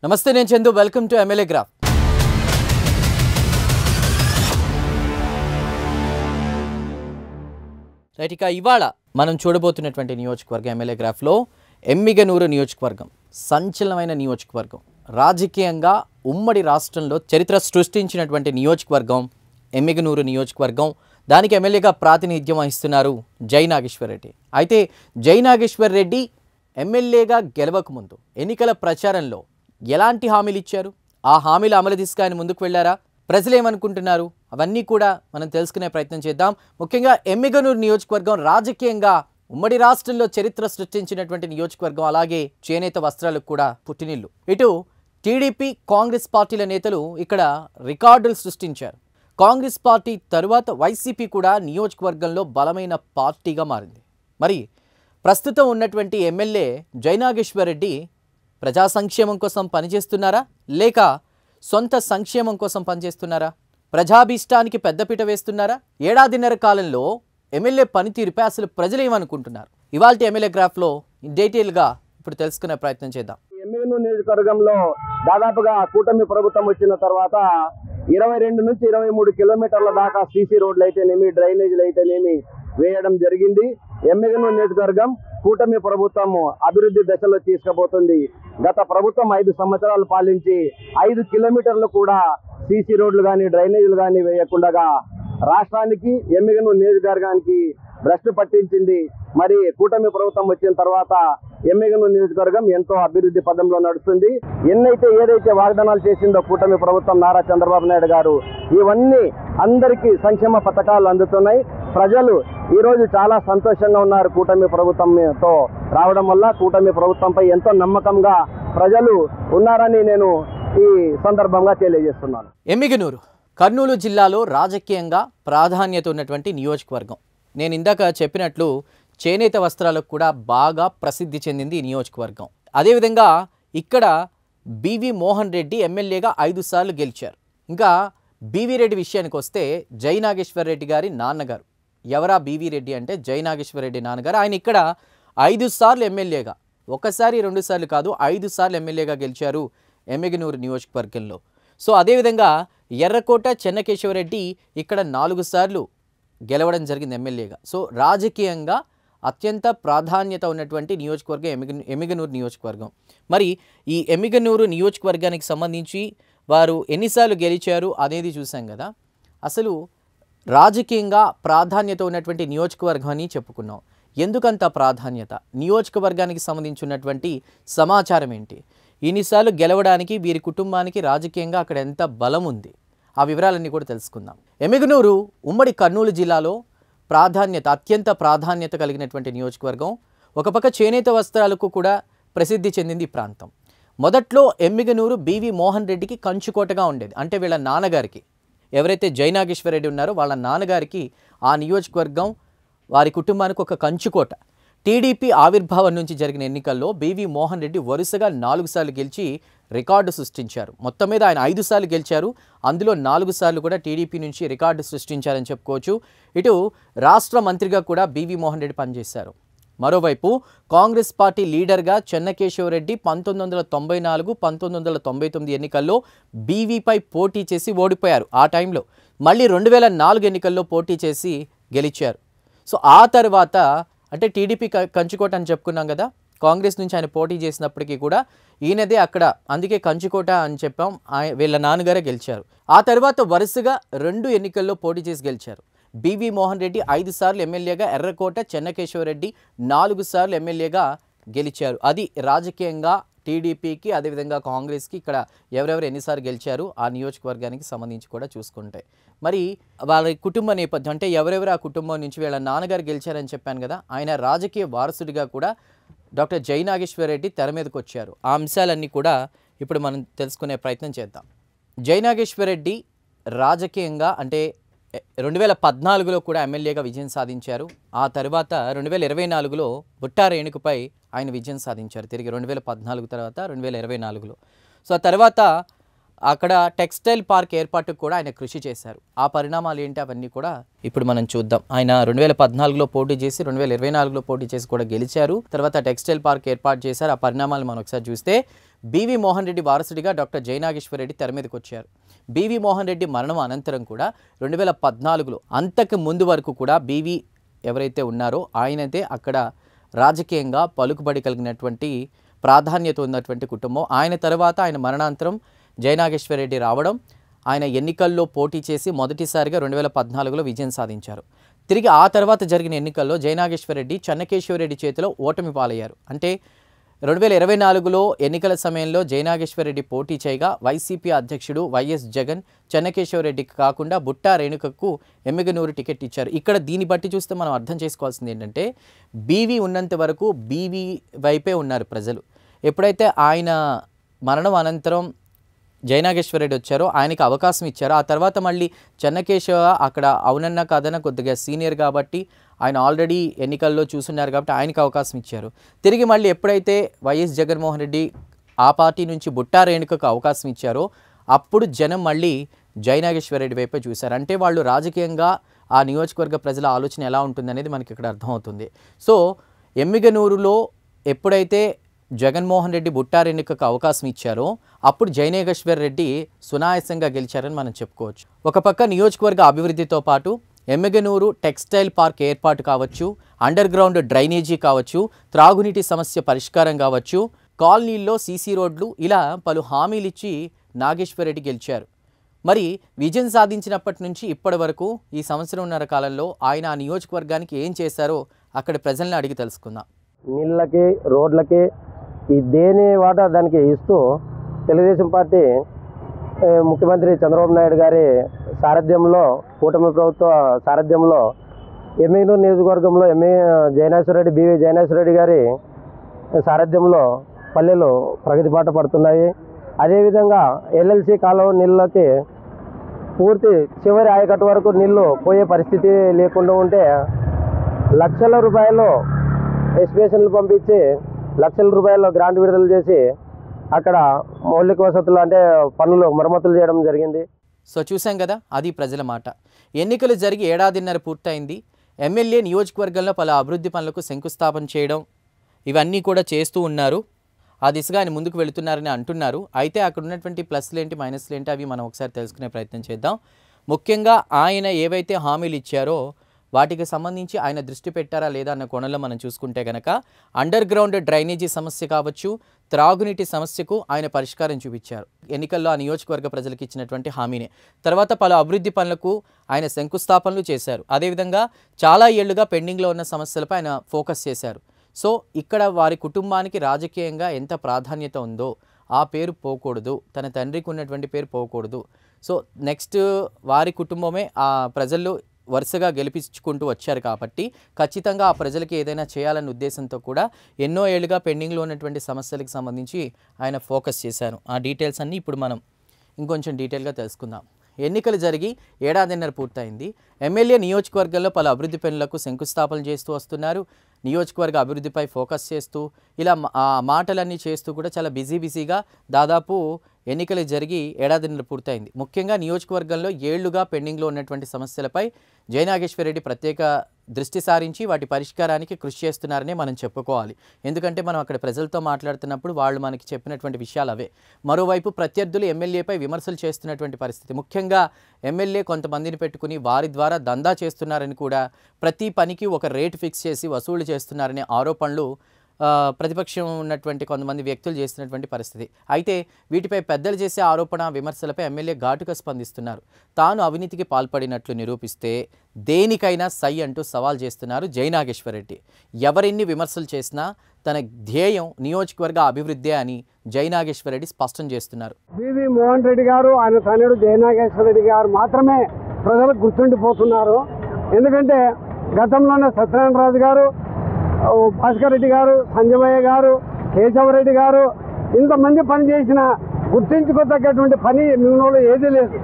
నమస్తే నేను Chandu welcome to MLA graph right ఇక ఇవాళ మనం చూడబోతున్నటువంటి నియోజకవర్గం ఎమ్మెల్యే గ్రాఫ్లో ఎమ్మిగనూరు నియోజకవర్గం సంచలనమైన నియోజకవర్గం రాజకీయంగా ఉమ్మడి రాష్ట్రంలో చరిత్ర సృష్టించినటువంటి నియోజకవర్గం ఎమ్మిగనూరు నియోజకవర్గం దానికి ఎమ్మెల్యేగా ప్రాతినిధ్యం వహిస్తున్నారు జై నాగేశ్వర్ రెడ్డి అయితే జై నాగేశ్వర్ రెడ్డి ఎమ్మెల్యేగా గెలవకముందు ఎన్నికల ప్రచారంలో ఎలాంటి హామీలు ఇచ్చారు ఆ హామీల అమలు దిశగా ఆయన ముందుకు వెళ్ళారా ప్రజలు ఏమనుకుంటున్నారు అవన్నీ కూడా మనం తెలుసుకునే ప్రయత్నం చేద్దాం ముఖ్యంగా ఎమ్మిగనూరు నియోజకవర్గం రాజకీయంగా ఉమ్మడి రాష్ట్రంలో చరిత్ర సృష్టించినటువంటి నియోజకవర్గం అలాగే చేనేత వస్త్రాలకు కూడా పుట్టినిల్లు ఇటు టీడీపీ కాంగ్రెస్ పార్టీల నేతలు ఇక్కడ రికార్డులు సృష్టించారు కాంగ్రెస్ పార్టీ తరువాత వైసీపీ కూడా నియోజకవర్గంలో బలమైన పార్టీగా మారింది మరి ప్రస్తుతం ఉన్నటువంటి ఎమ్మెల్యే జై నాగేశ్వర్ రెడ్డి ప్రజా సంక్షేమం కోసం పనిచేస్తున్నారా లేక సొంత సంక్షేమం కోసం పనిచేస్తున్నారా ప్రజాభీష్టానికి పెద్దపీట వేస్తున్నారా ఏడాదిన్నర కాలంలో ఎమ్మెల్యే పనితీరుపై అసలు ప్రజలు ఏమనుకుంటున్నారు ఇవాల్టి ఎమ్మెల్యే గ్రాఫ్లో డీటెయిల్గా ఇప్పుడు తెలుసుకునే ప్రయత్నం చేద్దాం ఎమ్మిగనూరు నియోజకవర్గంలో దాదాపుగా కూటమి ప్రభుత్వం వచ్చిన తర్వాత 22 నుంచి 23 కిలోమీటర్ల దాకా సీసీ రోడ్లు అయితేనేమి డ్రైనేజీలు అయితేనేమి వేయడం జరిగింది ఎమ్మిగనూరు నియోజకవర్గం కూటమి ప్రభుత్వం అభివృద్ధి దశలో తీసుకుపోతుంది గత ప్రభుత్వం 5 సంవత్సరాలు పాలించి 5 కిలోమీటర్లు కూడా సీసీ రోడ్లు కానీ డ్రైనేజీలు కానీ వేయకుండా రాష్ట్రానికి ఎమ్మిగనూరు నియోజకవర్గానికి భ్రష్టు పట్టించింది మరి కూటమి ప్రభుత్వం వచ్చిన తర్వాత ఎమ్మిగనూరు నియోజకవర్గం ఎంతో అభివృద్ధి పదంలో నడుస్తుంది ఏదైతే వాగ్దానాలు చేసిందో కూటమి ప్రభుత్వం నారా చంద్రబాబు నాయుడు గారు ఇవన్నీ అందరికీ సంక్షేమ పథకాలు అందుతున్నాయి ప్రజలు ఈ రోజు చాలా సంతోషంగా ఉన్నారు కూటమి ప్రభుత్వంతో రావడం వల్ల కూటమి ప్రభుత్వంపై ఎంతో నమ్మకంగా ప్రజలు ఉన్నారని నేను ఈ సందర్భంగా తెలియజేస్తున్నాను ఎమ్మిగనూరు కర్నూలు జిల్లాలో రాజకీయంగా ప్రాధాన్యత ఉన్నటువంటి నియోజకవర్గం నేను ఇందాక చెప్పినట్లు చేనేత వస్త్రాలకు కూడా బాగా ప్రసిద్ధి చెందింది ఈ నియోజకవర్గం అదేవిధంగా ఇక్కడ బివి మోహన్ రెడ్డి ఎమ్మెల్యేగా 5 సార్లు గెలిచారు ఇంకా బివి రెడ్డి విషయానికి వస్తే జై నాగేశ్వర్ రెడ్డి గారి నాన్నగారు ఎవరా బివి రెడ్డి అంటే జై నాగేశ్వర్ రెడ్డి నాన్నగారు ఆయన ఇక్కడ 5 సార్లు ఎమ్మెల్యేగా ఒకసారి 2 సార్లు కాదు 5 సార్లు ఎమ్మెల్యేగా గెలిచారు ఎమ్మిగనూరు నియోజకవర్గంలో సో అదేవిధంగా ఎర్రకోట చెన్నకేశవరెడ్డి ఇక్కడ 4 సార్లు గెలవడం జరిగింది ఎమ్మెల్యేగా సో రాజకీయంగా అత్యంత ప్రాధాన్యత ఉన్నటువంటి నియోజకవర్గం ఎమ్మిగనూరు నియోజకవర్గం మరి ఈ ఎమ్మిగనూరు నియోజకవర్గానికి సంబంధించి వారు ఎన్నిసార్లు గెలిచారు అనేది చూసాం కదా అసలు రాజకీయంగా ప్రాధాన్యత ఉన్నటువంటి నియోజకవర్గం అని చెప్పుకున్నాం ఎందుకంత ప్రాధాన్యత నియోజకవర్గానికి సంబంధించినటువంటి సమాచారం ఏంటి ఇన్నిసార్లు గెలవడానికి వీరి కుటుంబానికి రాజకీయంగా అక్కడ ఎంత బలం ఉంది ఆ వివరాలన్నీ కూడా తెలుసుకుందాం ఎమ్మిగనూరు ఉమ్మడి కర్నూలు జిల్లాలో అత్యంత ప్రాధాన్యత కలిగినటువంటి నియోజకవర్గం ఒక పక్క చేనేత వస్త్రాలకు కూడా ప్రసిద్ధి చెందింది ఈ ప్రాంతం మొదట్లో ఎమ్మిగనూరు బివి మోహన్ రెడ్డికి కంచుకోటగా ఉండేది అంటే వీళ్ళ నాన్నగారికి ఎవరైతే జై నాగేశ్వర్ రెడ్డి ఉన్నారో వాళ్ళ నాన్నగారికి ఆ నియోజకవర్గం వారి కుటుంబానికి ఒక కంచుకోట టీడీపీ ఆవిర్భావం నుంచి జరిగిన ఎన్నికల్లో బివి మోహన్ రెడ్డి వరుసగా 4 సార్లు గెలిచి రికార్డు సృష్టించారు మొత్తం మీద ఆయన 5 సార్లు గెలిచారు అందులో 4 సార్లు కూడా టీడీపీ నుంచి రికార్డు సృష్టించారని చెప్పుకోవచ్చు ఇటు రాష్ట్ర మంత్రిగా కూడా బివి మోహన్ రెడ్డి పనిచేశారు మరోవైపు కాంగ్రెస్ పార్టీ లీడర్గా చెన్నకేశవరెడ్డి 1994 1999 ఎన్నికల్లో బీవీపై పోటీ చేసి ఓడిపోయారు ఆ టైంలో మళ్ళీ 2004 ఎన్నికల్లో పోటీ చేసి గెలిచారు సో ఆ తర్వాత అంటే టీడీపీ కంచుకోట అని చెప్పుకున్నాం కదా కాంగ్రెస్ నుంచి ఆయన పోటీ చేసినప్పటికీ కూడా ఈయనదే అక్కడ అందుకే కంచుకోట అని చెప్పాం వీళ్ళ నాన్నగారే గెలిచారు ఆ తర్వాత వరుసగా 2 ఎన్నికల్లో పోటీ చేసి గెలిచారు బివి మోహన్ రెడ్డి 5 సార్లు ఎమ్మెల్యేగా ఎర్రకోట చెన్నకేశవరెడ్డి 4 సార్లు ఎమ్మెల్యేగా గెలిచారు అది రాజకీయంగా టీడీపీకి అదేవిధంగా కాంగ్రెస్కి ఇక్కడ ఎవరెవరు ఎన్నిసార్లు గెలిచారు ఆ నియోజకవర్గానికి సంబంధించి కూడా చూసుకుంటే మరి వాళ్ళ కుటుంబ నేపథ్యం అంటే ఎవరెవరు ఆ కుటుంబం నుంచి వీళ్ళ నాన్నగారు గెలిచారని చెప్పాను కదా ఆయన రాజకీయ వారసుడిగా కూడా డాక్టర్ జై నాగేశ్వర్ రెడ్డి తెర మీదకి వచ్చారు ఆ అంశాలన్నీ కూడా ఇప్పుడు మనం తెలుసుకునే ప్రయత్నం చేద్దాం జై నాగేశ్వర్ రెడ్డి రాజకీయంగా అంటే 2014లో కూడా ఎమ్మెల్యేగా విజయం సాధించారు ఆ తర్వాత 2024లో బుట్టా రేణుకుపై ఆయన విజయం సాధించారు తిరిగి 2014 తర్వాత 2024లో సో ఆ తర్వాత అక్కడ టెక్స్టైల్ పార్క్ ఏర్పాటుకు కూడా ఆయన కృషి చేశారు ఆ పరిణామాలు ఏంటి అవన్నీ కూడా ఇప్పుడు మనం చూద్దాం ఆయన 2014లో పోటీ చేసి 2024లో పోటీ చేసి కూడా గెలిచారు తర్వాత టెక్స్టైల్ పార్క్ ఏర్పాటు చేశారు ఆ పరిణామాలు మనం ఒకసారి చూస్తే బీవీ మోహన్ రెడ్డి వారసుడిగా డాక్టర్ జయనాగేశ్వర్ రెడ్డి తెర మీదకి వచ్చారు. బీవీ మోహన్ రెడ్డి మరణం అనంతరం కూడా 2014లో అంతకు ముందు వరకు కూడా బీవీ ఎవరైతే ఉన్నారో ఆయనైతే అక్కడ రాజకీయంగా పలుకుబడి కలిగినటువంటి ప్రాధాన్యత ఉన్నటువంటి కుటుంబం. ఆయన తర్వాత ఆయన మరణాంతరం జయనాగేశ్వర్ రెడ్డి రావడం, ఆయన ఎన్నికల్లో పోటీ చేసి మొదటిసారిగా 2014లో విజయం సాధించారు. తిరిగి ఆ తర్వాత జరిగిన ఎన్నికల్లో జయనాగేశ్వర్ రెడ్డి చెన్నకేశ్వర్ రెడ్డి చేతిలో ఓటమి పాలయ్యారు. అంటే 2024లో ఎన్నికల సమయంలో జయనాగేశ్వర్ రెడ్డి పోటీ చేయగా వైసీపీ అధ్యక్షుడు వైఎస్ జగన్ చెన్నకేశ్వర్ రెడ్డికి కాకుండా బుట్టా రేణుకకు ఎమ్మిగనూరు టికెట్ ఇచ్చారు. ఇక్కడ దీన్ని బట్టి చూస్తే మనం అర్థం చేసుకోవాల్సింది ఏంటంటే బీవీ ఉన్నంత వరకు బీవీ వైపే ఉన్నారు ప్రజలు. ఎప్పుడైతే ఆయన మరణం అనంతరం జయనాగేశ్వర్ రెడ్డి వచ్చారో ఆయనకి అవకాశం ఇచ్చారు. ఆ తర్వాత మళ్ళీ చెన్నకేశవ అక్కడ అవునన్నా కాదన్నా కొద్దిగా సీనియర్ కాబట్టి ఆయన ఆల్రెడీ ఎన్నికల్లో చూసున్నారు కాబట్టి ఆయనకి అవకాశం ఇచ్చారు. తిరిగి మళ్ళీ ఎప్పుడైతే వైఎస్ జగన్మోహన్ రెడ్డి ఆ పార్టీ నుంచి బుట్టా రేణుకకు అవకాశం ఇచ్చారో అప్పుడు జనం మళ్ళీ జయనాగేశ్వర్ రెడ్డి వైపే చూశారు. అంటే వాళ్ళు రాజకీయంగా ఆ నియోజకవర్గ ప్రజల ఆలోచన ఎలా ఉంటుందనేది మనకి ఇక్కడ అర్థమవుతుంది. సో ఎమ్మిగనూరులో ఎప్పుడైతే జగన్మోహన్ రెడ్డి బుట్టా రేణుకకు అవకాశం ఇచ్చారో అప్పుడు జయనాగేశ్వర్ రెడ్డి సునాయాసంగా గెలిచారని మనం చెప్పుకోవచ్చు. ఒక పక్క నియోజకవర్గ అభివృద్ధితో పాటు ఎమ్మిగనూరు టెక్స్టైల్ పార్క్ ఏర్పాటు కావచ్చు, అండర్ గ్రౌండ్ డ్రైనేజీ కావచ్చు, త్రాగునీటి సమస్య పరిష్కారం కావచ్చు, కాలనీల్లో సీసీ రోడ్లు, ఇలా పలు హామీలు ఇచ్చి నాగేశ్వర్ రెడ్డి గెలిచారు. మరి విజయం సాధించినప్పటి నుంచి ఇప్పటి వరకు ఈ సంవత్సరంన్నర కాలంలో ఆయన ఆ నియోజకవర్గానికి ఏం చేశారో అక్కడి ప్రజల్ని అడిగి తెలుసుకుందాం. నీళ్ళకి, రోడ్లకి ఈ దేని వాటా దానికి ఇస్తూ తెలుగుదేశం పార్టీ ముఖ్యమంత్రి చంద్రబాబు నాయుడు గారి సారథ్యంలో, కూటమి ప్రభుత్వ సారథ్యంలో ఎమ్మిగనూరు నియోజకవర్గంలో బీవీ జయనాగేశ్వర రెడ్డి గారి సారథ్యంలో పల్లెలు ప్రగతి బాట పడుతున్నాయి. అదేవిధంగా ఎల్ఎల్సి కాలువ నీళ్ళకి పూర్తి చివరి ఆయకట్టు వరకు నీళ్లు పోయే పరిస్థితి లేకుండా ఉంటే లక్షల రూపాయలు ఎస్టిమేషన్లు పంపించి లక్షల రూపాయలు గ్రాంట్ విడుదల చేసి అక్కడ మౌలిక వసతులు అంటే పనులు మరమ్మతులు చేయడం జరిగింది. సో చూసాం కదా, అది ప్రజల మాట. ఎన్నికలు జరిగి ఏడాదిన్నర పూర్తయింది. ఎమ్మెల్యే నియోజకవర్గంలో పలు అభివృద్ధి పనులకు శంకుస్థాపన చేయడం ఇవన్నీ కూడా చేస్తూ ఉన్నారు. ఆ దిశగా ఆయన ముందుకు వెళుతున్నారని అంటున్నారు. అయితే అక్కడ ఉన్నటువంటి ప్లస్లు ఏంటి, మైనస్లు ఏంటి అవి మనం ఒకసారి తెలుసుకునే ప్రయత్నం చేద్దాం. ముఖ్యంగా ఆయన ఏవైతే హామీలు ఇచ్చారో వాటికి సంబంధించి ఆయన దృష్టి పెట్టారా లేదా అన్న కోణంలో మనం చూసుకుంటే కనుక అండర్ గ్రౌండ్ డ్రైనేజీ సమస్య కావచ్చు, త్రాగునీటి సమస్యకు ఆయన పరిష్కారం చూపించారు. ఎన్నికల్లో ఆ నియోజకవర్గ ప్రజలకు ఇచ్చినటువంటి హామీనే. తర్వాత పలు అభివృద్ధి పనులకు ఆయన శంకుస్థాపనలు చేశారు. అదేవిధంగా చాలా ఏళ్లుగా పెండింగ్లో ఉన్న సమస్యలపై ఆయన ఫోకస్ చేశారు. సో ఇక్కడ వారి కుటుంబానికి రాజకీయంగా ఎంత ప్రాధాన్యత ఉందో ఆ పేరు పోకూడదు, తన తండ్రికి ఉన్నటువంటి పేరు పోకూడదు. సో నెక్స్ట్ వారి కుటుంబమే ఆ ప్రజల్లో వరుసగా గెలిపించుకుంటూ వచ్చారు కాబట్టి ఖచ్చితంగా ఆ ప్రజలకి ఏదైనా చేయాలనే ఉద్దేశంతో కూడా ఎన్నో ఏళ్ళుగా పెండింగ్లో ఉన్నటువంటి సమస్యలకు సంబంధించి ఆయన ఫోకస్ చేశారు. ఆ డీటెయిల్స్ అన్నీ ఇప్పుడు మనం ఇంకొంచెం డీటెయిల్గా తెలుసుకుందాం. ఎన్నికలు జరిగి ఏడాదిన్నర పూర్తయింది. ఎమ్మెల్యే నియోజకవర్గంలో పలు అభివృద్ధి పనులకు శంకుస్థాపన చేస్తూ వస్తున్నారు. నియోజకవర్గ అభివృద్ధిపై ఫోకస్ చేస్తూ ఇలా ఆ మాటలన్నీ చేస్తూ కూడా చాలా బిజీగా దాదాపు ఎన్నికలు జరిగి ఏడాదిన్నర పూర్తయింది. ముఖ్యంగా నియోజకవర్గంలో ఏళ్లుగా పెండింగ్లో ఉన్నటువంటి సమస్యలపై జయనాగేశ్వర్ రెడ్డి ప్రత్యేక దృష్టి సారించి వాటి పరిష్కారానికి కృషి చేస్తున్నారనే మనం చెప్పుకోవాలి. ఎందుకంటే మనం అక్కడ ప్రజలతో మాట్లాడుతున్నప్పుడు వాళ్ళు మనకి చెప్పినటువంటి విషయాలు అవే. మరోవైపు ప్రత్యర్థులు ఎమ్మెల్యేపై విమర్శలు చేస్తున్నటువంటి పరిస్థితి. ముఖ్యంగా ఎమ్మెల్యే కొంతమందిని పెట్టుకుని వారి ద్వారా దందా చేస్తున్నారని కూడా, ప్రతి పనికి ఒక రేటు ఫిక్స్ చేసి వసూలు చేస్తున్నారనే ఆరోపణలు ప్రతిపక్షం ఉన్నటువంటి కొంతమంది వ్యక్తులు చేస్తున్నటువంటి పరిస్థితి. అయితే వీటిపై పెద్దలు చేసే ఆరోపణ విమర్శలపై ఎమ్మెల్యే ఘాటుగా స్పందిస్తున్నారు. తాను అవినీతికి పాల్పడినట్లు నిరూపిస్తే దేనికైనా సై అంటూ సవాల్ చేస్తున్నారు జయనాగేశ్వర్ రెడ్డి. ఎవరెన్ని విమర్శలు చేసినా తన ధ్యేయం నియోజకవర్గ అభివృద్ధి అని జయనాగేశ్వర్ రెడ్డి స్పష్టం చేస్తున్నారు. బీవీ మోహన్ రెడ్డి గారు, ఆయన తనయుడు జయనాగేశ్వర్ రెడ్డి గారు మాత్రమే ప్రజలకు గుర్తుండిపోతున్నారు. ఎందుకంటే గతంలోనే సత్యనారాయణరాజు గారు, భాస్కర్ రెడ్డి గారు, సంజయ్ గారు, కేశవరెడ్డి గారు ఇంతమంది పనిచేసిన గుర్తించుకోదగ్గటువంటి పని ఎమ్మిగనూరులో ఏదీ లేదు.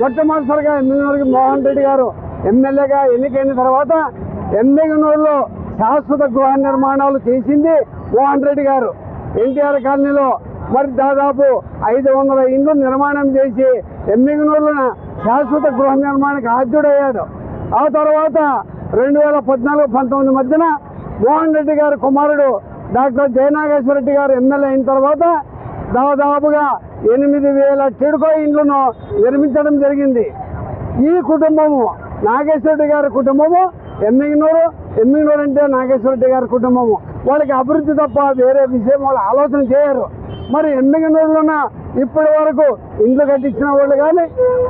మొట్టమొదటిసారిగా ఎమ్మిగనూరుకి మోహన్ రెడ్డి గారు ఎమ్మెల్యేగా ఎన్నికైన తర్వాత ఎమ్మిగనూరులో శాశ్వత గృహ నిర్మాణాలు చేసింది మోహన్ రెడ్డి గారు. ఎన్టీఆర్ కాలనీలో మరి దాదాపు 500 ఇండ్లు నిర్మాణం చేసి ఎమ్మిగనూరులో శాశ్వత గృహ నిర్మాణానికి ఆద్యుడయ్యాడు. ఆ తర్వాత 2014-19 మధ్యన మోహన్ రెడ్డి గారి కుమారుడు డాక్టర్ జయనాగేశ్వర రెడ్డి గారు ఎమ్మెల్యే అయిన తర్వాత దాదాపుగా 8,000 టిడ్కో ఇండ్లను నిర్మించడం జరిగింది. ఈ కుటుంబము నాగేశ్వరరెడ్డి గారి కుటుంబము ఎమ్మిగనూరు అంటే నాగేశ్వరరెడ్డి గారి కుటుంబము. వాళ్ళకి అభివృద్ధి తప్ప వేరే విషయం వాళ్ళు ఆలోచన చేయరు. మరి ఎమ్మిగనూరులోన ఇప్పటి వరకు ఇండ్లు కట్టించిన వాళ్ళు కానీ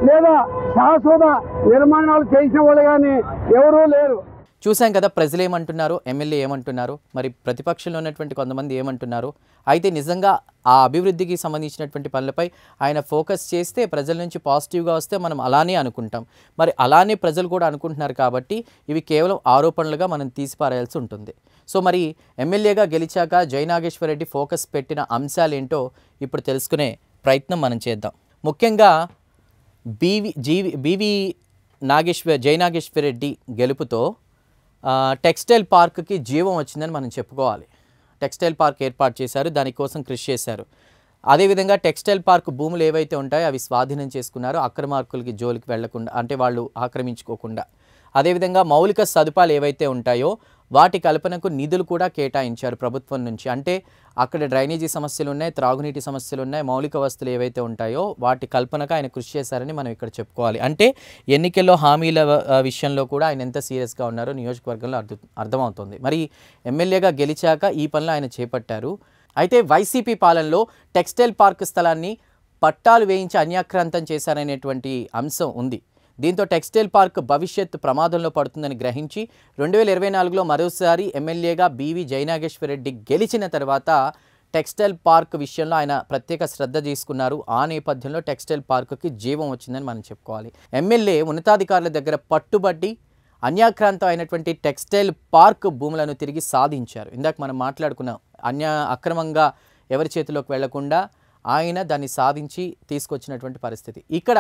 లేదా శాశ్వత నిర్మాణాలు చేసిన వాళ్ళు కానీ ఎవరూ లేరు. చూసాం కదా ప్రజలు ఏమంటున్నారు, ఎమ్మెల్యే ఏమంటున్నారు, మరి ప్రతిపక్షంలో ఉన్నటువంటి కొంతమంది ఏమంటున్నారు. అయితే నిజంగా ఆ అభివృద్ధికి సంబంధించినటువంటి పనులపై ఆయన ఫోకస్ చేస్తే ప్రజల నుంచి పాజిటివ్గా వస్తే మనం అలానే అనుకుంటాం. మరి అలానే ప్రజలు కూడా అనుకుంటున్నారు కాబట్టి ఇవి కేవలం ఆరోపణలుగా మనం తీసిపారేయాల్సి ఉంటుంది. సో మరి ఎమ్మెల్యేగా గెలిచాక జయనాగేశ్వరరెడ్డి ఫోకస్ పెట్టిన అంశాలు ఏంటో ఇప్పుడు తెలుసుకునే ప్రయత్నం మనం చేద్దాం. ముఖ్యంగా జయనాగేశ్వరరెడ్డి గెలుపుతో టెక్స్టైల్ పార్క్కి జీవం వచ్చిందని మనం చెప్పుకోవాలి. టెక్స్టైల్ పార్క్ ఏర్పాటు చేశారు, దానికోసం కృషి చేశారు. అదేవిధంగా టెక్స్టైల్ పార్క్ భూములు ఏవైతే ఉంటాయో అవి స్వాధీనం చేసుకున్నారు, అక్రమార్కులకి జోలికి వెళ్లకుండా, అంటే వాళ్ళు ఆక్రమించుకోకుండా. అదేవిధంగా మౌలిక సదుపాయాలు ఏవైతే ఉంటాయో వాటి కల్పనకు నిధులు కూడా కేటాయించారు ప్రభుత్వం నుంచి. అంటే అక్కడ డ్రైనేజీ సమస్యలు ఉన్నాయి, త్రాగునీటి సమస్యలు ఉన్నాయి, మౌలిక వస్తువులు ఏవైతే ఉంటాయో వాటి కల్పనకు ఆయన కృషి చేశారని మనం ఇక్కడ చెప్పుకోవాలి. అంటే ఎన్నికల్లో హామీల విషయంలో కూడా ఆయన ఎంత సీరియస్గా ఉన్నారో నియోజకవర్గంలో అర్థమవుతుంది. మరి ఎమ్మెల్యేగా గెలిచాక ఈ పనులు ఆయన చేపట్టారు. అయితే వైసీపీ పాలనలో టెక్స్టైల్ పార్క్ స్థలాన్ని పట్టాలు వేయించి అన్యాక్రాంతం చేశారనేటువంటి అంశం ఉంది. దీంతో టెక్స్టైల్ పార్క్ భవిష్యత్తు ప్రమాదంలో పడుతుందని గ్రహించి 2024లో మరోసారి ఎమ్మెల్యేగా బీవీ జయనాగేశ్వరరెడ్డి గెలిచిన తర్వాత టెక్స్టైల్ పార్క్ విషయంలో ఆయన ప్రత్యేక శ్రద్ధ తీసుకున్నారు. ఆ నేపథ్యంలో టెక్స్టైల్ పార్క్కి జీవం వచ్చిందని మనం చెప్పుకోవాలి. ఎమ్మెల్యే ఉన్నతాధికారుల దగ్గర పట్టుబట్టి అన్యాక్రాంతం అయినటువంటి టెక్స్టైల్ పార్క్ భూములను తిరిగి సాధించారు. ఇందాక మనం మాట్లాడుకున్నాం, అక్రమంగా ఎవరి చేతిలోకి వెళ్లకుండా ఆయన దాన్ని సాధించి తీసుకొచ్చినటువంటి పరిస్థితి. ఇక్కడ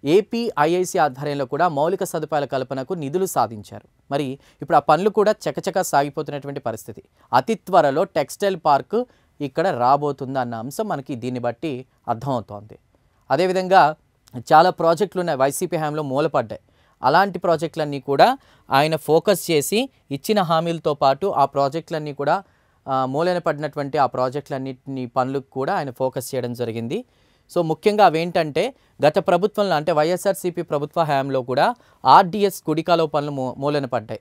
ఏపీఐఐసి ఆధ్వర్యంలో కూడా మౌలిక సదుపాయాల కల్పనకు నిధులు సాధించారు. మరి ఇప్పుడు ఆ పనులు కూడా చకచకా సాగిపోతున్నటువంటి పరిస్థితి. అతి త్వరలో టెక్స్టైల్ పార్క్ ఇక్కడ రాబోతుంది అన్న అంశం మనకి దీన్ని బట్టి అర్థమవుతోంది. అదేవిధంగా చాలా ప్రాజెక్టులు ఉన్నాయి వైసీపీ హయాంలో మూలపడ్డాయి. అలాంటి ప్రాజెక్టులన్నీ కూడా ఆయన ఫోకస్ చేసి ఇచ్చిన హామీలతో పాటు ఆ ప్రాజెక్టులన్నీ కూడా మూలన పడినటువంటి ఆ ప్రాజెక్టులన్నింటినీ పనులకు కూడా ఆయన ఫోకస్ చేయడం జరిగింది. సో ముఖ్యంగా అవేంటంటే గత ప్రభుత్వంలో అంటే వైఎస్ఆర్సీపీ ప్రభుత్వ హయాంలో కూడా ఆర్డీఎస్ కుడికాలువ పనులు మూలన పడ్డాయి.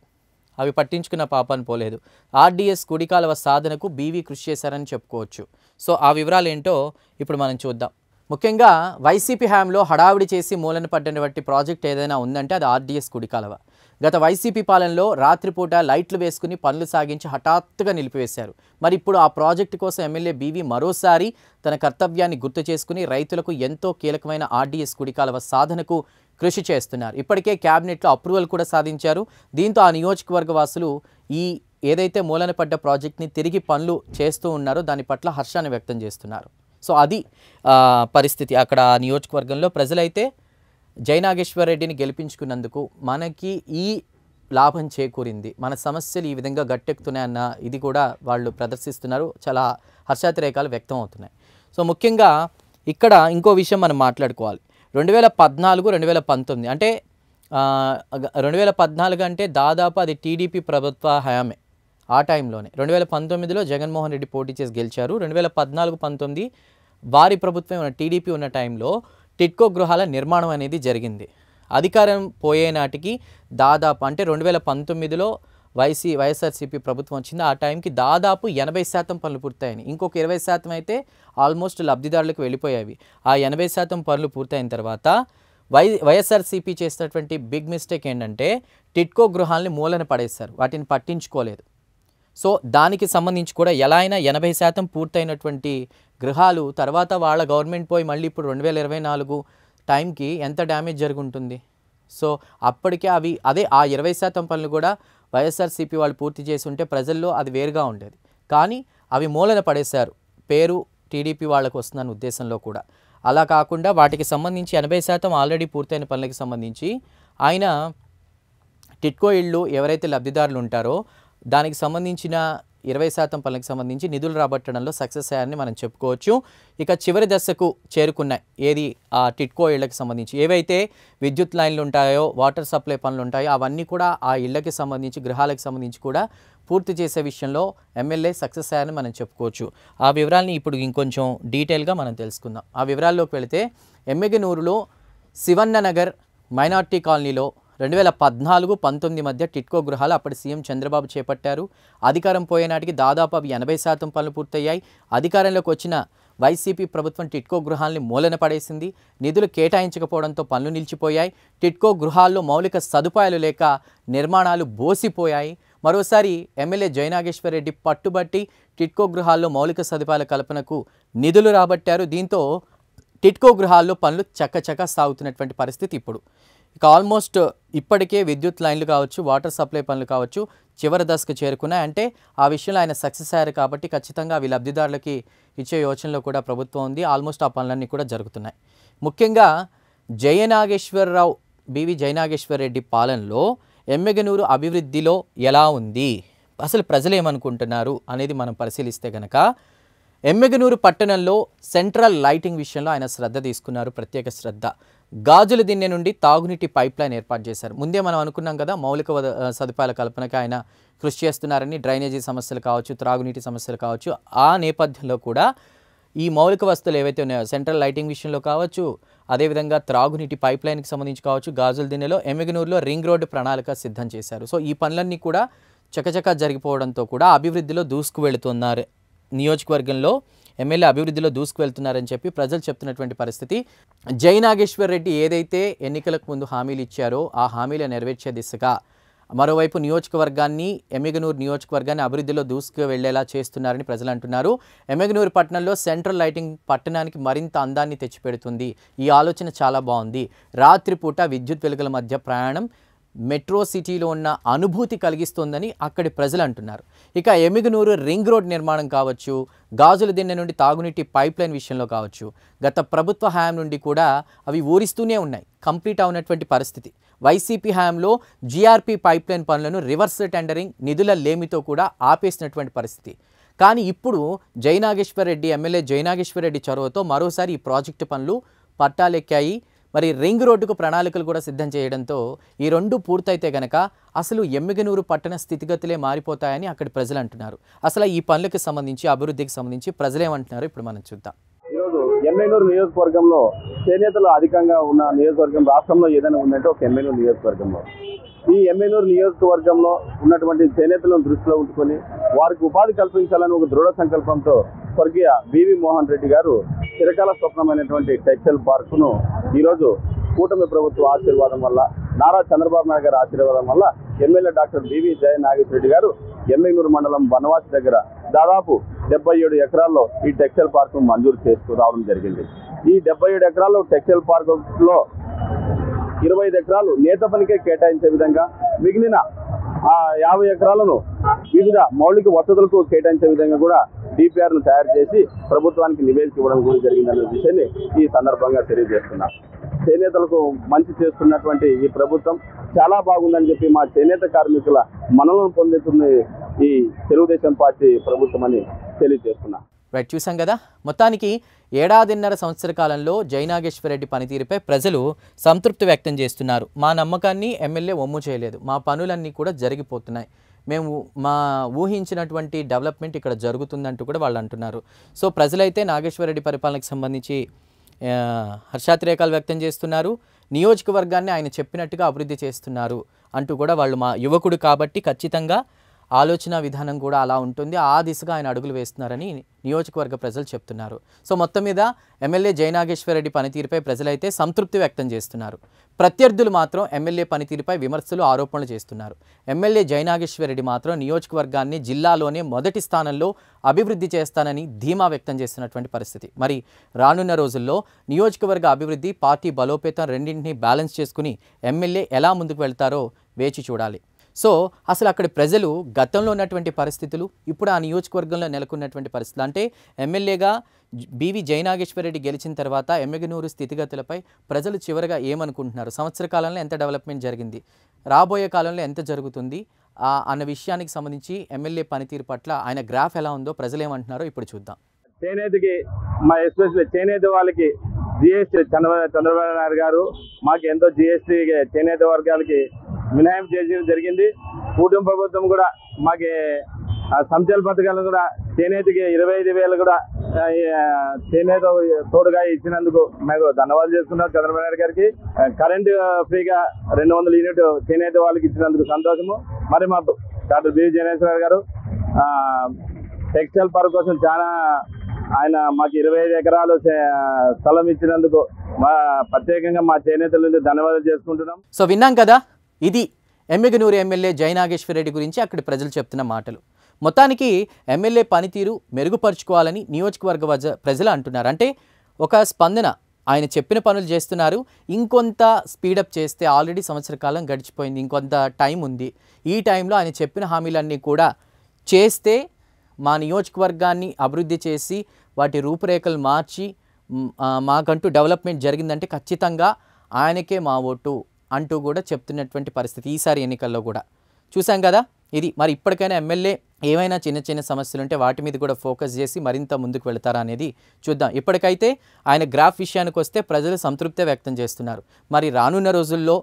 అవి పట్టించుకున్న పాపాన్ని పోలేదు. ఆర్డీఎస్ కుడికాలువ సాధనకు బీవీ కృషి చేశారని చెప్పుకోవచ్చు. సో ఆ వివరాలు ఏంటో ఇప్పుడు మనం చూద్దాం. ముఖ్యంగా వైసీపీ హయాంలో హడావిడి చేసి మూలన పడ్డటువంటి ప్రాజెక్ట్ ఏదైనా ఉందంటే అది ఆర్డీఎస్ కుడికాలువ. గత వైసీపీ పాలనలో రాత్రిపూట లైట్లు వేసుకుని పనులు సాగించి హఠాత్తుగా నిలిపివేశారు. మరి ఇప్పుడు ఆ ప్రాజెక్టు కోసం ఎమ్మెల్యే బీవీ మరోసారి తన కర్తవ్యాన్ని గుర్తు చేసుకుని రైతులకు ఎంతో కీలకమైన ఆర్డీఎస్ కుడికాలువ సాధనకు కృషి చేస్తున్నారు. ఇప్పటికే క్యాబినెట్లో అప్రూవల్ కూడా సాధించారు. దీంతో ఆ నియోజకవర్గ వాసులు ఈ ఏదైతే మూలన పడ్డ ప్రాజెక్ట్ని తిరిగి పనులు చేస్తూ ఉన్నారో దాని పట్ల హర్షాన్ని వ్యక్తం చేస్తున్నారు. సో అది పరిస్థితి అక్కడ నియోజకవర్గంలో. ప్రజలైతే జయనాగేశ్వరరెడ్డిని గెలిపించుకున్నందుకు మనకి ఈ లాభం చేకూరింది, మన సమస్యలు ఈ విధంగా గట్టెక్కుతున్నాయన్న ఇది కూడా వాళ్ళు ప్రదర్శిస్తున్నారు. చాలా హర్షాతిరేకాలు వ్యక్తం అవుతున్నాయి. సో ముఖ్యంగా ఇక్కడ ఇంకో విషయం మనం మాట్లాడుకోవాలి. 2014, 2019 అంటే 2014 అంటే దాదాపు అది టీడీపీ ప్రభుత్వ హయామే. ఆ టైంలోనే 2019లో జగన్మోహన్ రెడ్డి పోటీ చేసి గెలిచారు. 2014-19 వారి ప్రభుత్వం టీడీపీ ఉన్న టైంలో టిడ్కో గృహాల నిర్మాణం అనేది జరిగింది. అధికారం పోయే నాటికి దాదాపు అంటే 2019లో వైఎస్ఆర్సీపీ ప్రభుత్వం వచ్చింది. ఆ టైంకి దాదాపు 80% పనులు పూర్తయ్యాయి. ఇంకొక 20% అయితే ఆల్మోస్ట్ లబ్ధిదారులకు వెళ్ళిపోయేవి. ఆ 80% పనులు పూర్తయిన తర్వాత వైఎస్ఆర్సీపీ చేసినటువంటి బిగ్ మిస్టేక్ ఏంటంటే టిడ్కో గృహాలని మూలన పడేశారు, వాటిని పట్టించుకోలేదు. సో దానికి సంబంధించి కూడా ఎలా అయినా 80% పూర్తయినటువంటి గృహాలు తర్వాత వాళ్ళ గవర్నమెంట్ పోయి మళ్ళీ ఇప్పుడు 2024 టైంకి ఎంత డ్యామేజ్ జరుగుంటుంది. సో అప్పటికే అదే ఆ 20% పనులు కూడా వైఎస్ఆర్సీపీ వాళ్ళు పూర్తి చేసి ఉంటే ప్రజల్లో అది వేరుగా ఉండేది. కానీ అవి మూలన పడేశారు, పేరు టీడీపీ వాళ్ళకు వస్తుందన్న ఉద్దేశంలో కూడా. అలా కాకుండా వాటికి సంబంధించి 80% ఆల్రెడీ పూర్తయిన పనులకి సంబంధించి ఆయన టిడ్కో ఇళ్ళు ఎవరైతే లబ్ధిదారులు ఉంటారో దానికి సంబంధించిన 20% పనులకు సంబంధించి నిధులు రాబట్టడంలో సక్సెస్ అయ్యారని మనం చెప్పుకోవచ్చు. ఇక చివరి దశకు చేరుకున్నాయి ఏది ఆ టిడ్కో ఇళ్లకు సంబంధించి. ఏవైతే విద్యుత్ లైన్లు ఉంటాయో, వాటర్ సప్లై పనులు ఉంటాయో అవన్నీ కూడా ఆ ఇళ్లకి సంబంధించి గృహాలకు సంబంధించి కూడా పూర్తి చేసే విషయంలో ఎమ్మెల్యే సక్సెస్ అయ్యారని మనం చెప్పుకోవచ్చు. ఆ వివరాలని ఇప్పుడు ఇంకొంచెం డీటెయిల్గా మనం తెలుసుకుందాం. ఆ వివరాల్లోకి వెళితే ఎమ్మిగనూరులో శివన్న నగర్ మైనార్టీ కాలనీలో 2014-19 మధ్య టిట్కో గృహాలు అప్పటి సీఎం చంద్రబాబు చేపట్టారు. అధికారం పోయే నాటికి దాదాపు అవి 80% పనులు పూర్తయ్యాయి. అధికారంలోకి వచ్చిన వైసీపీ ప్రభుత్వం టిట్కో గృహాల్ని మూలన పడేసింది. నిధులు కేటాయించకపోవడంతో పనులు నిలిచిపోయాయి. టిట్కో గృహాల్లో మౌలిక సదుపాయాలు లేక నిర్మాణాలు బోసిపోయాయి. మరోసారి ఎమ్మెల్యే జయనాగేశ్వర్ రెడ్డి పట్టుబట్టి టిట్కో గృహాల్లో మౌలిక సదుపాయాల కల్పనకు నిధులు రాబట్టారు. దీంతో టిట్కో గృహాల్లో పనులు చక్కచక్క సాగుతున్నటువంటి పరిస్థితి ఇప్పుడు. ఇక ఆల్మోస్ట్ ఇప్పటికే విద్యుత్ లైన్లు కావచ్చు, వాటర్ సప్లై పనులు కావచ్చు చివరి దశకు చేరుకున్నాయి. అంటే ఆ విషయంలో ఆయన సక్సెస్ అయ్యారు కాబట్టి ఖచ్చితంగా అవి లబ్ధిదారులకి ఇచ్చే యోచనలో కూడా ప్రభుత్వం ఉంది. ఆల్మోస్ట్ ఆ పనులన్నీ కూడా జరుగుతున్నాయి. ముఖ్యంగా బివి జయనాగేశ్వర్ రెడ్డి పాలనలో ఎమ్మిగనూరు అభివృద్ధిలో ఎలా ఉంది, అసలు ప్రజలు ఏమనుకుంటున్నారు అనేది మనం పరిశీలిస్తే కనుక ఎమ్మిగనూరు పట్టణంలో సెంట్రల్ లైటింగ్ విషయంలో ఆయన శ్రద్ధ తీసుకున్నారు, ప్రత్యేక శ్రద్ధ. గాజుల దిన్నె నుండి తాగునీటి పైప్ లైన్ ఏర్పాటు చేశారు. ముందే మనం అనుకున్నాం కదా, మౌలిక సదుపాయాల కల్పనకి ఆయన కృషి చేస్తున్నారని. డ్రైనేజీ సమస్యలు కావచ్చు, త్రాగునీటి సమస్యలు కావచ్చు, ఆ నేపథ్యంలో కూడా ఈ మౌలిక వస్తువులు ఏవైతే ఉన్నాయో సెంట్రల్ లైటింగ్ విషయంలో కావచ్చు, అదేవిధంగా త్రాగునీటి పైప్ లైన్కి సంబంధించి కావచ్చు, గాజుల దిన్నెలో ఎమ్మిగనూరులో రింగ్ రోడ్డు ప్రణాళిక సిద్ధం చేశారు. సో ఈ పనులన్నీ కూడా చకచకా జరిగిపోవడంతో కూడా అభివృద్ధిలో దూసుకు వెళుతున్నారు. నియోజకవర్గంలో ఎమ్మెల్యే అభివృద్ధిలో దూసుకు వెళ్తున్నారని చెప్పి ప్రజలు చెప్తున్నటువంటి పరిస్థితి. జయనాగేశ్వర్ రెడ్డి ఏదైతే ఎన్నికలకు ముందు హామీలు ఇచ్చారో ఆ హామీలు నెరవేర్చే దిశగా మరోవైపు ఎమ్మిగనూరు నియోజకవర్గాన్ని అభివృద్ధిలో దూసుకు వెళ్లేలా చేస్తున్నారని ప్రజలు అంటున్నారు. ఎమ్మిగనూరు పట్టణంలో సెంట్రల్ లైటింగ్ పట్టణానికి మరింత అందాన్ని తెచ్చిపెడుతుంది. ఈ ఆలోచన చాలా బాగుంది. రాత్రిపూట విద్యుత్ వెలుగుల మధ్య ప్రయాణం మెట్రో సిటీలో ఉన్న అనుభూతి కలిగిస్తోందని అక్కడి ప్రజలు అంటున్నారు. ఇక ఎమ్మిగనూరు రింగ్ రోడ్ నిర్మాణం కావచ్చు, గాజుల దిన్నె నుండి తాగునీటి పైప్ లైన్ విషయంలో కావచ్చు, గత ప్రభుత్వ హయాం నుండి కూడా అవి ఊరిస్తూనే ఉన్నాయి, కంప్లీట్ అవునటువంటి పరిస్థితి. వైసీపీ హయాంలో జీఆర్పీ పైప్ లైన్ పనులను రివర్స్ టెండరింగ్ నిధుల లేమితో కూడా ఆపేసినటువంటి పరిస్థితి. కానీ ఇప్పుడు ఎమ్మెల్యే జయనాగేశ్వర్ రెడ్డి చొరవతో మరోసారి ఈ ప్రాజెక్టు పనులు పట్టాలెక్కాయి. మరి రింగ్ రోడ్డుకు ప్రణాళికలు కూడా సిద్ధం చేయడంతో ఈ రెండు పూర్తయితే గనక అసలు ఎమ్మిగనూరు పట్టణ స్థితిగతులే మారిపోతాయని అక్కడి ప్రజలు అంటున్నారు. అసలు ఈ పనులకు సంబంధించి, అభివృద్ధికి సంబంధించి ప్రజలేమంటున్నారు ఇప్పుడు మనం చూద్దాం. ఈరోజు ఎమ్మిగనూరు నియోజకవర్గంలో చేనేతలు అధికంగా ఉన్న నియోజకవర్గం రాష్ట్రంలో ఏదైనా ఉందంటే ఒక ఎమ్మిగనూరు నియోజకవర్గంలో. ఈ ఎమ్మిగనూరు నియోజకవర్గంలో ఉన్నటువంటి చేనేతలను దృష్టిలో ఉంచుకొని వారికి ఉపాధి కల్పించాలని ఒక దృఢ సంకల్పంతో స్వర్గీయ బివి మోహన్ రెడ్డి గారు చిరకాల స్వప్నమైనటువంటి టెక్స్టైల్ పార్కును ఈరోజు కూటమి ప్రభుత్వ ఆశీర్వాదం వల్ల, నారా చంద్రబాబు నాయుడు గారి ఆశీర్వాదం వల్ల MLA doctor B V Jayanageswara Reddy garu Yemmiganur మండలం బనవాసి దగ్గర దాదాపు 77 ఎకరాల్లో ఈ టెక్స్టైల్ పార్కు మంజూరు చేసుకురావడం జరిగింది. ఈ 77 ఎకరాల్లో టెక్స్టైల్ పార్కులో 25 ఎకరాలు నేత పనికే కేటాయించే విధంగా, మిగిలిన 50 ఎకరాలను వివిధ మౌలిక వసతులకు కేటాయించే విధంగా కూడా డిపిఆర్ను తయారు చేసి ప్రభుత్వానికి నివేదిక ఇవ్వడం కూడా జరిగిందనే విషయాన్ని ఈ సందర్భంగా తెలియజేస్తున్నారు. చేనేతలకు మంచి చేస్తున్నటువంటి ఈ ప్రభుత్వం చాలా బాగుందని చెప్పి మా చేనేత కార్మికుల మనలను పొందుతుంది ఈ తెలుగుదేశం పార్టీ ప్రభుత్వం అని తెలియజేస్తున్నా. రైట్, చూసాం కదా. మొత్తానికి 1.5 సంవత్సర కాలంలో జయనాగేశ్వర్ రెడ్డి పనితీరుపై ప్రజలు సంతృప్తి వ్యక్తం చేస్తున్నారు. మా నమ్మకాన్ని ఎమ్మెల్యే ఒమ్ము చేయలేదు, మా పనులన్నీ కూడా జరిగిపోతున్నాయి, మేము ఊహించినటువంటి డెవలప్మెంట్ ఇక్కడ జరుగుతుందంటూ కూడా వాళ్ళు అంటున్నారు. సో ప్రజలైతే నాగేశ్వర్ రెడ్డి పరిపాలనకు సంబంధించి హర్షాతిరేకాలు వ్యక్తం చేస్తున్నారు. నియోజకవర్గాన్ని ఆయన చెప్పినట్టుగా అభివృద్ధి చేస్తున్నారు అంటూ కూడా వాళ్ళు, మా యువకుడు కాబట్టి ఖచ్చితంగా ఆలోచన విధానం కూడా అలా ఉంటుంది, ఆ దిశగా ఆయన అడుగులు వేస్తున్నారని నియోజకవర్గ ప్రజలు చెప్తున్నారు. సో మొత్తం మీద ఎమ్మెల్యే జయనాగేశ్వర్ రెడ్డి పనితీరుపై ప్రజలైతే సంతృప్తి వ్యక్తం చేస్తున్నారు. ప్రత్యర్థులు మాత్రం ఎమ్మెల్యే పనితీరుపై విమర్శలు, ఆరోపణలు చేస్తున్నారు. ఎమ్మెల్యే జయనాగేశ్వర్ రెడ్డి మాత్రం నియోజకవర్గాన్ని జిల్లాలోనే మొదటి స్థానంలో అభివృద్ధి చేస్తానని ధీమా వ్యక్తం చేస్తున్నటువంటి పరిస్థితి. మరి రానున్న రోజుల్లో నియోజకవర్గ అభివృద్ధి, పార్టీ బలోపేతం రెండింటినీ బ్యాలెన్స్ చేసుకుని ఎమ్మెల్యే ఎలా ముందుకు వెళ్తారో వేచి చూడాలి. సో అసలు అక్కడి ప్రజలు గతంలో ఉన్నటువంటి పరిస్థితులు, ఇప్పుడు ఆ నియోజకవర్గంలో నెలకొన్నటువంటి పరిస్థితులు, అంటే ఎమ్మెల్యేగా బివి జయనాగేశ్వర్ రెడ్డి గెలిచిన తర్వాత ఎమ్మిగనూరు స్థితిగతులపై ప్రజలు చివరిగా ఏమనుకుంటున్నారు, సంవత్సర కాలంలో ఎంత డెవలప్మెంట్ జరిగింది, రాబోయే కాలంలో ఎంత జరుగుతుంది అన్న విషయానికి సంబంధించి ఎమ్మెల్యే పనితీరు పట్ల ఆయన గ్రాఫ్ ఎలా ఉందో ప్రజలు ఏమంటున్నారో ఇప్పుడు చూద్దాం. చేనేతకి ఎస్పెషల్లీ చేనేత వాళ్ళకి జిఎస్టీ చంద్రబాబు నాయుడు గారు మాకు ఎంతో జిఎస్టీ చేనేత వర్గాలకి మినహాయింపు చేయడం జరిగింది. కూటమి ప్రభుత్వం కూడా మాకు సంక్షేమ పథకాలను కూడా చేనేతకి 25,000 కూడా చేనేత తోడుగా ఇచ్చినందుకు మేము ధన్యవాదాలు చేసుకున్నాం చంద్రబాబు నాయుడు గారికి. కరెంటు ఫ్రీగా 200 యూనిట్ చేనేత వాళ్ళకి ఇచ్చినందుకు సంతోషము. మరి మా డాక్టర్ బి జనేశ్వర గారు టెక్స్టైల్ పార్క్ కోసం చాలా ఆయన మాకు 25 ఎకరాలు స్థలం ఇచ్చినందుకు ప్రత్యేకంగా మా చేనేతల నుండి ధన్యవాదాలు చేసుకుంటున్నాం. సో విన్నాం కదా, ఇది ఎమ్మిగనూరు ఎమ్మెల్యే జై నాగేశ్వర రెడ్డి గురించి అక్కడి ప్రజలు చెప్తున్న మాటలు. మొత్తానికి ఎమ్మెల్యే పనితీరు మెరుగుపరుచుకోవాలని నియోజకవర్గ ప్రజలు అంటున్నారు. అంటే ఒక స్పందన, ఆయన చెప్పిన పనులు చేస్తున్నారు, ఇంకొంత స్పీడప్ చేస్తే ఆల్రెడీ సంవత్సర కాలం గడిచిపోయింది, ఇంకొంత టైం ఉంది, ఈ టైంలో ఆయన చెప్పిన హామీలన్నీ కూడా చేస్తే మా నియోజకవర్గాన్ని అభివృద్ధి చేసి వాటి రూపురేఖలు మార్చి మాకంటూ డెవలప్మెంట్ జరిగిందంటే ఖచ్చితంగా ఆయనకే మా ఓటు అంటూ కూడా చెప్తున్నటువంటి పరిస్థితి ఈసారి ఎన్నికల్లో కూడా చూసాం కదా. ఇది మరి ఇప్పటికైనా ఎమ్మెల్యే ఏమైనా చిన్న చిన్న సమస్యలు ఉంటే వాటి మీద కూడా ఫోకస్ చేసి మరింత ముందుకు వెళ్తారా అనేది చూద్దాం. ఇప్పటికైతే ఆయన గ్రాఫ్ విషయానికి వస్తే ప్రజలు సంతృప్తి వ్యక్తం చేస్తున్నారు. మరి రానున్న రోజుల్లో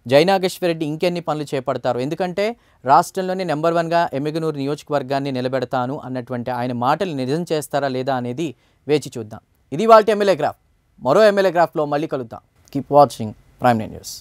జై నాగేశ్వర రెడ్డి ఇంకెన్ని పనులు చేపడతారు, ఎందుకంటే రాష్ట్రంలోనే నెంబర్ 1గా ఎమ్మిగనూరు నియోజకవర్గాన్ని నిలబెడతాను అన్నటువంటి ఆయన మాటలు నిజం చేస్తారా లేదా అనేది వేచి చూద్దాం. ఇది వాళ్ళ ఎమ్మెల్యే గ్రాఫ్. మరో ఎమ్మెల్యే గ్రాఫ్లో మళ్ళీ కలుద్దాం. Keep watching Prime9 news.